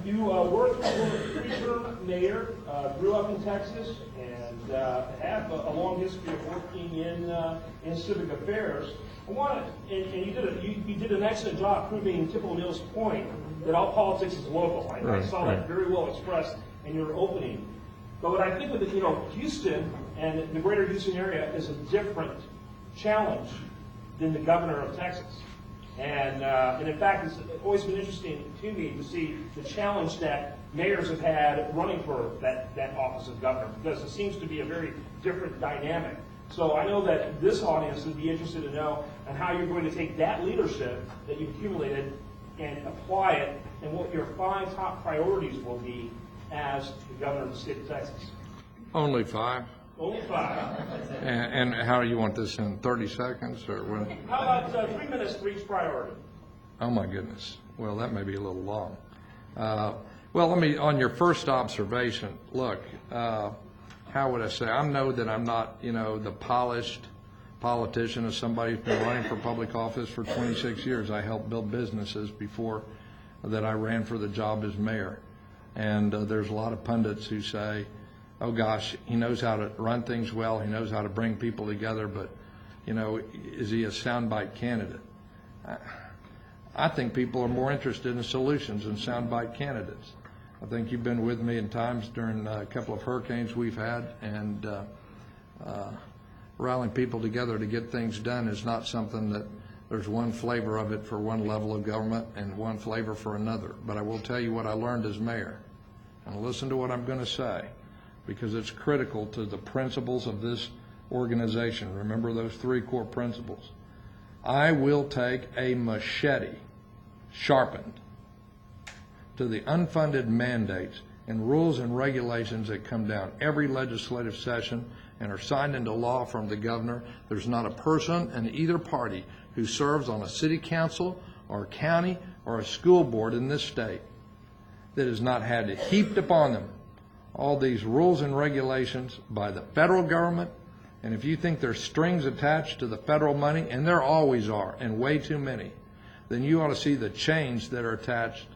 You worked as a three-term mayor, grew up in Texas, and have a long history of working in civic affairs. And you did an excellent job proving Tip O'Neill's point that all politics is local. I saw that very well expressed in your opening. But what I think with Houston and the greater Houston area is a different challenge than the governor of Texas. And in fact, it's always been interesting to me to see the challenge that mayors have had running for that office of governor, because it seems to be a very different dynamic. So I know that this audience would be interested to know on how you're going to take that leadership that you've accumulated and apply it, and what your 5 top priorities will be as the governor of the state of Texas. Only 5? Only 5. And how do you want this, in 30 seconds or what? How about 3 minutes for each priority? Oh my goodness. Well, that may be a little long. Well, let me, on your first observation, look, how would I say? I know that I'm not, the polished politician of somebody who's been running for public office for 26 years. I helped build businesses before that I ran for the job as mayor. And there's a lot of pundits who say, oh gosh, he knows how to run things well, he knows how to bring people together, but, is he a soundbite candidate? I think people are more interested in solutions than soundbite candidates. I think you've been with me in times during a couple of hurricanes we've had, and rallying people together to get things done is not something that there's one flavor of it for one level of government and one flavor for another. But I will tell you what I learned as mayor, and listen to what I'm going to say, because it's critical to the principles of this organization. Remember those 3 core principles. I will take a machete, sharpened, to the unfunded mandates and rules and regulations that come down every legislative session and are signed into law from the governor. There's not a person in either party who serves on a city council or a county or a school board in this state that has not had it heaped upon them all these rules and regulations by the federal government. And if you think there's strings attached to the federal money, and there always are, and way too many, then you ought to see the chains that are attached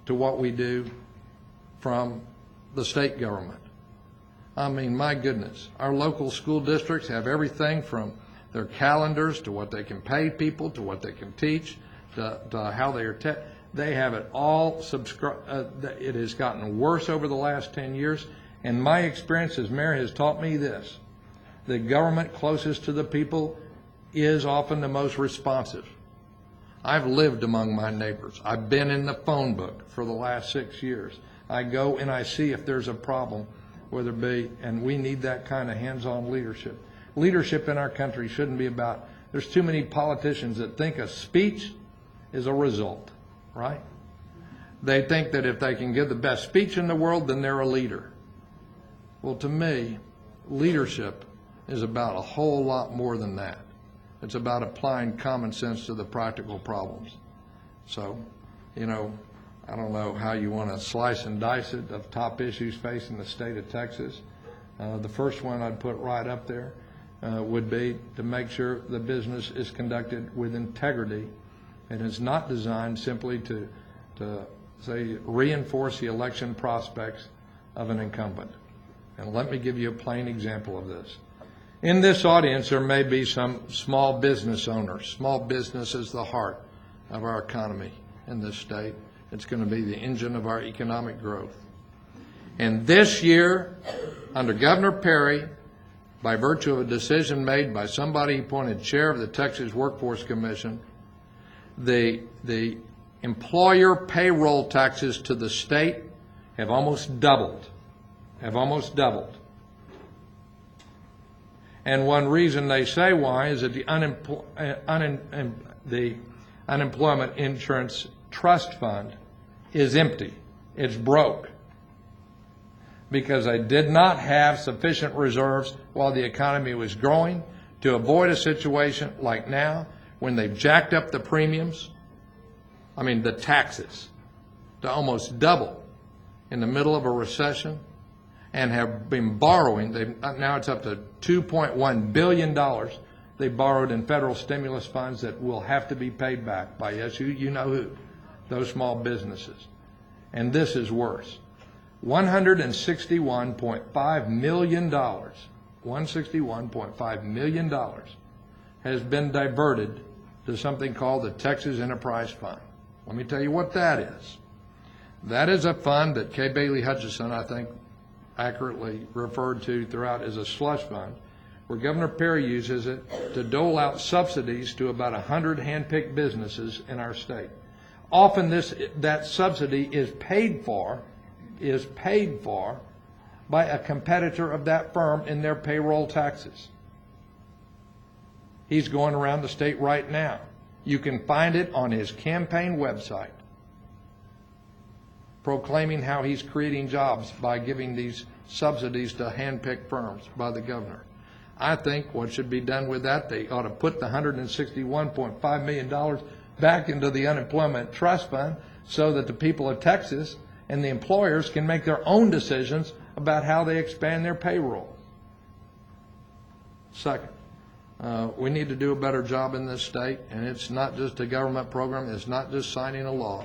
to what we do from the state government. I mean, my goodness, our local school districts have everything from their calendars to what they can pay people to what they can teach to how they are they have it all it has gotten worse over the last 10 years. And my experience as mayor has taught me this: the government closest to the people is often the most responsive. I've lived among my neighbors. I've been in the phone book for the last 6 years. I go and I see if there's a problem, whether it be, and we need that kind of hands-on leadership. Leadership in our country shouldn't be about, there's too many politicians that think a speech is a result, right? They think that if they can give the best speech in the world, then they're a leader. Well, to me, leadership is about a whole lot more than that. It's about applying common sense to the practical problems. So, I don't know how you want to slice and dice it of top issues facing the state of Texas. The first one I'd put right up there would be to make sure the business is conducted with integrity and is not designed simply to say, reinforce the election prospects of an incumbent. And let me give you a plain example of this. In this audience, there may be some small business owners. Small business is the heart of our economy in this state. It's going to be the engine of our economic growth. And this year, under Governor Perry, by virtue of a decision made by somebody appointed chair of the Texas Workforce Commission, the employer payroll taxes to the state have almost doubled. And one reason they say why is that the unemployment insurance trust fund is empty. It's broke because they did not have sufficient reserves while the economy was growing to avoid a situation like now when they've jacked up the premiums, the taxes, to almost double in the middle of a recession, and have been borrowing. Now it's up to $2.1 billion they borrowed in federal stimulus funds that will have to be paid back by, yes, you know who, those small businesses. And this is worse. $161.5 million, $161.5 million has been diverted to something called the Texas Enterprise Fund. Let me tell you what that is. That is a fund that Kay Bailey Hutchison, I think, accurately referred to throughout as a slush fund, where Governor Perry uses it to dole out subsidies to about 100 hand-picked businesses in our state. Often that subsidy is paid for by a competitor of that firm in their payroll taxes. He's going around the state right now. You can find it on his campaign website, proclaiming how he's creating jobs by giving these subsidies to hand-picked firms by the governor. I think what should be done with that, they ought to put the $161.5 million back into the unemployment trust fund so that the people of Texas and the employers can make their own decisions about how they expand their payroll. Second, we need to do a better job in this state, and it's not just a government program, it's not just signing a law.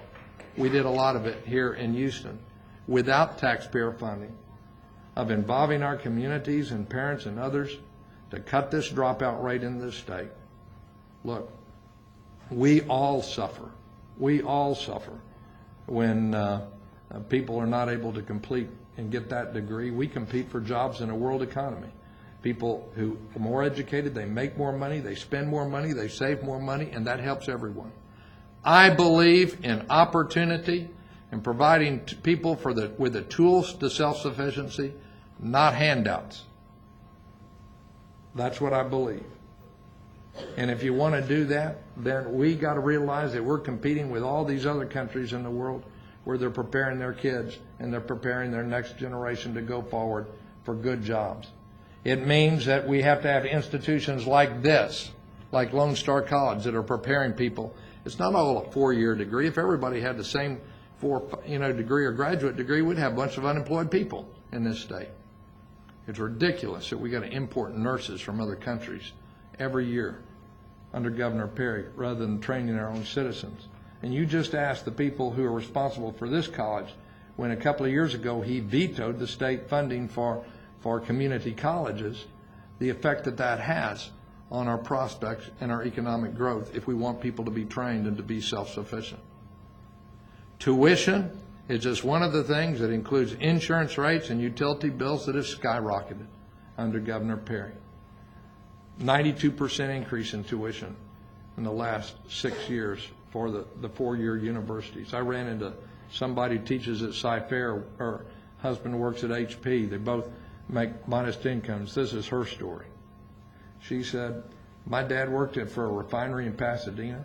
We did a lot of it here in Houston without taxpayer funding, of involving our communities and parents and others to cut this dropout rate in this state. Look, we all suffer. We all suffer when people are not able to complete and get that degree. We compete for jobs in a world economy. People who are more educated, they make more money, they spend more money, they save more money, and that helps everyone. I believe in opportunity and providing people with the tools to self-sufficiency, not handouts. That's what I believe. And if you want to do that, then we got to realize that we're competing with all these other countries in the world where they're preparing their kids and they're preparing their next generation to go forward for good jobs. It means that we have to have institutions like this, like Lone Star College, that are preparing people. It's not all a 4-year degree. If everybody had the same degree or graduate degree, we'd have a bunch of unemployed people in this state. It's ridiculous that we got to import nurses from other countries every year under Governor Perry rather than training our own citizens. And you just ask the people who are responsible for this college when a couple of years ago he vetoed the state funding for community colleges, the effect that has on our prospects and our economic growth if we want people to be trained and to be self-sufficient. Tuition is just one of the things that includes insurance rates and utility bills that have skyrocketed under Governor Perry. 92% increase in tuition in the last 6 years for the 4-year universities. I ran into somebody who teaches at Cy-Fair. Her husband works at HP. They both make modest incomes. This is her story. She said, my dad worked for a refinery in Pasadena.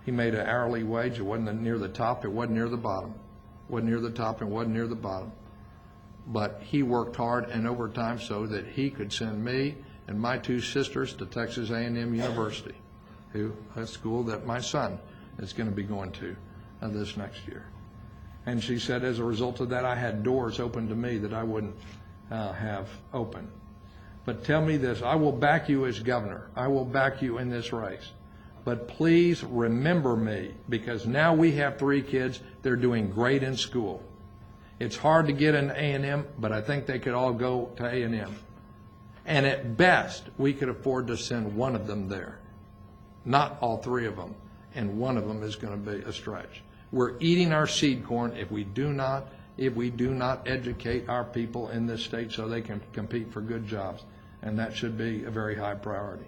He made an hourly wage. It wasn't near the top. It wasn't near the bottom. It wasn't near the top and wasn't near the bottom. But he worked hard and overtime so that he could send me and my 2 sisters to Texas A&M University, a school that my son is going to be going to this next year. And she said, as a result of that, I had doors open to me that I wouldn't have open. But tell me this, I will back you as governor. I will back you in this race. But please remember me, because now we have 3 kids. They're doing great in school. It's hard to get an A&M, but I think they could all go to A&M. And at best, we could afford to send one of them there. Not all 3 of them. And one of them is going to be a stretch. We're eating our seed corn if we do not educate our people in this state so they can compete for good jobs. And that should be a very high priority.